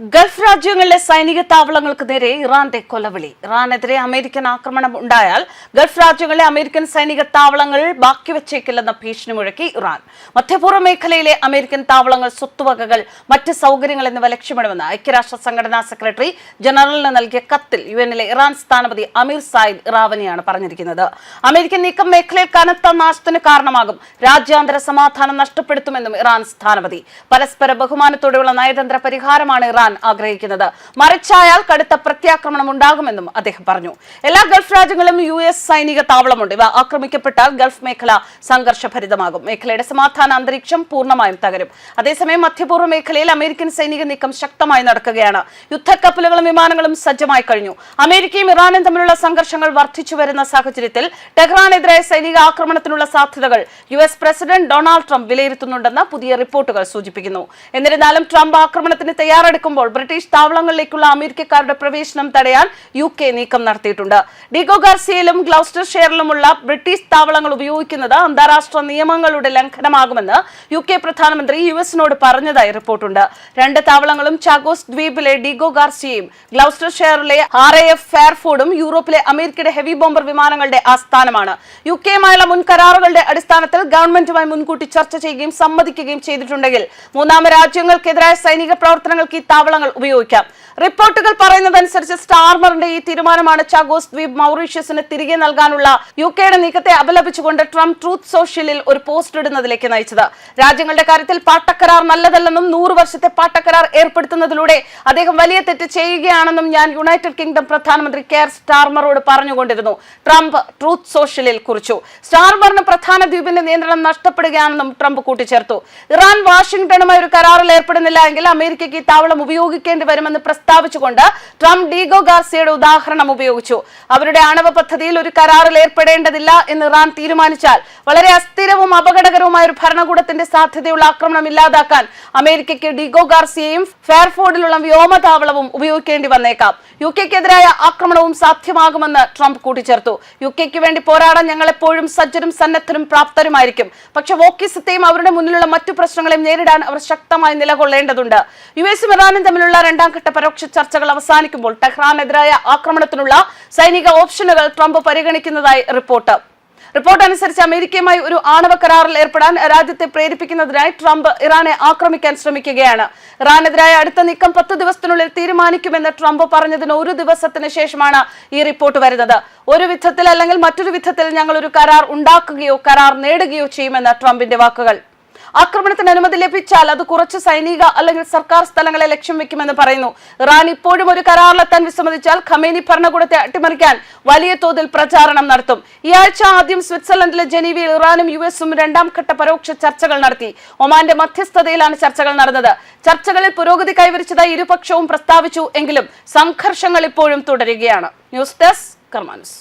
Gulf രാജ്യങ്ങളിലെ സൈനിക താവളങ്ങൾക്ക് നേരെ ഇറാന്റെ കൊലവിളി. ഇറാനെതിരെ അമേരിക്കൻ ആക്രമണം ഉണ്ടായാൽ ഗൾഫ് രാജ്യങ്ങളിലെ അമേരിക്കൻ സൈനിക താവളങ്ങൾ ബാക്കിവെച്ചേക്കില്ലെന്ന ഭീഷണി മുഴക്കി ഇറാൻ. മധ്യപൂർവ്വ മേഖലയിലെ അമേരിക്കൻ താവളങ്ങൾ, സ്വത്തുവകകൾ, മറ്റ് സൗകര്യങ്ങൾ എന്നിവ ലക്ഷ്യമിടുമെന്ന് ഐക്യരാഷ്ട്ര സംഘടനാ സെക്രട്ടറി ജനറലിന് നൽകിയ കത്തിൽ യുഎന്നിലെ ഇറാൻ സ്ഥാനപതി അമീർ സായിദ് ഇറാവനിയാണ് പറഞ്ഞിരിക്കുന്നത്. അമേരിക്കൻ നീക്കം മേഖലയിൽ കനത്ത നാശത്തിന് കാരണമാകും, രാജ്യാന്തര സമാധാനം നഷ്ടപ്പെടുത്തുമെന്നും ഇറാൻ സ്ഥാനപതി. പരസ്പര ബഹുമാനത്തോടെയുള്ള നയതന്ത്ര പരിഹാരമാണ് ഇറാൻ ആഗ്രഹിക്കുന്നത്, മറിച്ചായാൽ കടുത്ത പ്രത്യാക്രമണം ഉണ്ടാകുമെന്നും അദ്ദേഹം പറഞ്ഞു. എല്ലാ ഗൾഫ് രാജ്യങ്ങളിലും US സൈനിക താവളമുണ്ട്. ഇവ ആക്രമിക്കപ്പെട്ടാൽ ഗൾഫ് മേഖല സംഘർഷഭരിതമാകും. മേഖലയുടെ സമാധാന അന്തരീക്ഷം പൂർണ്ണമായും തകരും. അതേസമയം മധ്യപൂർവ്വ മേഖലയിൽ അമേരിക്കൻ സൈനിക നീക്കം ശക്തമായി നടക്കുകയാണ്. യുദ്ധക്കപ്പലുകളും വിമാനങ്ങളും സജ്ജമായി കഴിഞ്ഞു. അമേരിക്കയും ഇറാനും തമ്മിലുള്ള സംഘർഷങ്ങൾ വർദ്ധിച്ചു വരുന്ന സാഹചര്യത്തിൽ ടെഹ്റാനെതിരായ സൈനിക ആക്രമണത്തിനുള്ള സാധ്യതകൾ US പ്രസിഡന്റ് ഡൊണാൾഡ് ട്രംപ് വിലയിരുത്തുന്നുണ്ടെന്ന് പുതിയ റിപ്പോർട്ടുകൾ സൂചിപ്പിക്കുന്നു. എന്നിരുന്നാലും ട്രംപ് ആക്രമണത്തിന് തയ്യാറെടുക്കുമ്പോൾ ബ്രിട്ടീഷ് താവളങ്ങളിലേക്കുള്ള അമേരിക്കക്കാരുടെ പ്രവേശനം തടയാൻ UK നീക്കം നടത്തിയിട്ടുണ്ട്. ഡിഗോ ഗാർസിയയിലും ഗ്ലൗസ്റ്റർഷെയറിലുമുള്ള ബ്രിട്ടീഷ് താവളങ്ങൾ ഉപയോഗിക്കുന്നത് അന്താരാഷ്ട്ര നിയമങ്ങളുടെ ലംഘനമാകുമെന്ന് UK പ്രധാനമന്ത്രി US-നോട് പറഞ്ഞതായി റിപ്പോർട്ടുണ്ട്. രണ്ട് താവളങ്ങളും ചാഗോസ് ദ്വീപിലെ ഡിഗോ ഗാർസിയയും ഗ്ലൗസ്റ്റർഷെയറിലെ RAF ഫെയർഫോർഡും യൂറോപ്പിലെ അമേരിക്കയുടെ ഹെവി ബോംബർ വിമാനങ്ങളുടെ ആസ്ഥാനമാണ്. UK-യുമായുള്ള മുൻ കരാറുകളുടെ അടിസ്ഥാനത്തിൽ ഗവൺമെന്റുമായി മുൻകൂട്ടി ചർച്ച ചെയ്യുകയും സമ്മതിക്കുകയും ചെയ്തിട്ടുണ്ടെങ്കിൽ മൂന്നാം രാജ്യങ്ങൾക്കെതിരായ സൈനിക പ്രവർത്തനങ്ങൾക്ക് ഈ താവളങ്ങൾ ഉപയോഗിക്കാം. റിപ്പോർട്ടുകൾ പറയുന്നതനുസരിച്ച് സ്റ്റാർമറിന്റെ ഈ തീരുമാനമാണ് ചാഗോസ് ദ്വീപ് മൗറീഷ്യസിന് തിരികെ നൽകാനുള്ള UK-യുടെ നീക്കത്തെ അപലപിച്ചുകൊണ്ട് ട്രംപ് ട്രൂത്ത് സോഷ്യലിൽ ഒരു പോസ്റ്റ് ഇടുന്നതിലേക്ക് നയിച്ചത്. രാജ്യങ്ങളുടെ കാര്യത്തിൽ പാട്ടക്കരാർ നല്ലതല്ലെന്നും 100 വർഷത്തെ പാട്ടക്കരാർ ഏർപ്പെടുത്തുന്നതിലൂടെ അദ്ദേഹം വലിയ തെറ്റ് ചെയ്യുകയാണെന്നും ഞാൻ യുണൈറ്റഡ് കിങ്ഡം പ്രധാനമന്ത്രി കെയർ സ്റ്റാർമറോട് പറഞ്ഞുകൊണ്ടിരുന്നു, ട്രംപ് ട്രൂത്ത് സോഷ്യലിൽ കുറിച്ചു. സ്റ്റാർമറിന് പ്രധാന ദ്വീപിന്റെ നിയന്ത്രണം നഷ്ടപ്പെടുകയാണെന്നും ട്രംപ് കൂട്ടിച്ചേർത്തു. ഇറാൻ വാഷിംഗ്ടണുമായി ഒരു കരാറിൽ ഏർപ്പെടുന്നില്ല എങ്കിൽ അമേരിക്കയ്ക്ക് ഈ താവളം ഉപയോഗിക്കേണ്ടി വരുമെന്ന് പ്രസ്താവിച്ചുകൊണ്ട് ട്രംപ് ഡിഗോ ഗാർസിയയുടെ ഉദാഹരണം ഉപയോഗിച്ചു. അവരുടെ ആണവ പദ്ധതിയിൽ ഒരു കരാറിൽ ഏർപ്പെടേണ്ടതില്ല എന്ന് ഇറാൻ തീരുമാനിച്ചാൽ വളരെ അസ്ഥിരവും അപകടകരവുമായ ഒരു ഭരണകൂടത്തിന്റെ സാധ്യതയുള്ള ആക്രമണം ഇല്ലാതാക്കാൻ അമേരിക്കയ്ക്ക് ഡിഗോ ഗാർസിയയും ഫെയർഫോർഡിലുള്ള വ്യോമതാവളവും ഉപയോഗിക്കേണ്ടി വന്നേക്കാം. UK-ക്കെതിരായ ആക്രമണവും സാധ്യമാകുമെന്ന് ട്രംപ് കൂട്ടിച്ചേർത്തു. UK-ക്ക് വേണ്ടി പോരാടാൻ ഞങ്ങൾ എപ്പോഴും സജ്ജരും സന്നദ്ധരും പ്രാപ്തരുമായിരിക്കും. പക്ഷെ വോക്കിസത്തെയും അവരുടെ മുന്നിലുള്ള മറ്റു പ്രശ്നങ്ങളെയും നേരിടാൻ അവർ ശക്തമായി നിലകൊള്ളേണ്ടതുണ്ട്. US-ഉം ഇറാനും തമ്മിലുള്ള രണ്ടാം ഘട്ട പരോക്ഷ ചർച്ചകൾ അവസാനിക്കുമ്പോൾ ടെഹ്റാനെതിരായ ആക്രമണത്തിനുള്ള സൈനിക ഓപ്ഷനുകൾ ട്രംപ് പരിഗണിക്കുന്നതായി റിപ്പോർട്ട് അനുസരിച്ച് അമേരിക്കയുമായി ഒരു ആണവ കരാറിൽ ഏർപ്പെടാൻ രാജ്യത്തെ പ്രേരിപ്പിക്കുന്നതിനായി ട്രംപ് ഇറാനെ ആക്രമിക്കാൻ ശ്രമിക്കുകയാണ്. ഇറാനെതിരായ അടുത്ത നീക്കം 10 ദിവസത്തിനുള്ളിൽ തീരുമാനിക്കുമെന്ന് ട്രംപ് പറഞ്ഞതിന് 1 ദിവസത്തിന് ശേഷമാണ് ഈ റിപ്പോർട്ട് വരുന്നത്. ഒരു വിധത്തിൽ അല്ലെങ്കിൽ മറ്റൊരു വിധത്തിൽ ഞങ്ങൾ ഒരു കരാർ ഉണ്ടാക്കുകയോ കരാർ നേടുകയോ ചെയ്യുമെന്ന് ട്രംപിന്റെ വാക്കുകൾ. ആക്രമണത്തിന് അനുമതി ലഭിച്ചാൽ അത് കുറച്ച് സൈനിക അല്ലെങ്കിൽ സർക്കാർ സ്ഥലങ്ങളെ ലക്ഷ്യം വെക്കുമെന്ന് പറയുന്നു. ഇറാൻ ഇപ്പോഴും ഒരു കരാറിലെത്താൻ വിസമ്മതിച്ചാൽ ഖമേനി ഭരണകൂടത്തെ അട്ടിമറിക്കാൻ വലിയ തോതിൽ പ്രചാരണം നടത്തും. ഈ ആഴ്ച ആദ്യം സ്വിറ്റ്സർലൻഡിലെ ജനീവയിൽ ഇറാനും US-ഉം രണ്ടാം ഘട്ട പരോക്ഷ ചർച്ചകൾ നടത്തി. ഒമാന്റെ മധ്യസ്ഥതയിലാണ് ചർച്ചകൾ നടന്നത്. ചർച്ചകളിൽ പുരോഗതി കൈവരിച്ചതായി ഇരുപക്ഷവും പ്രസ്താവിച്ചു എങ്കിലും സംഘർഷങ്ങൾ ഇപ്പോഴും തുടരുകയാണ്. News desk കർമാനസ്.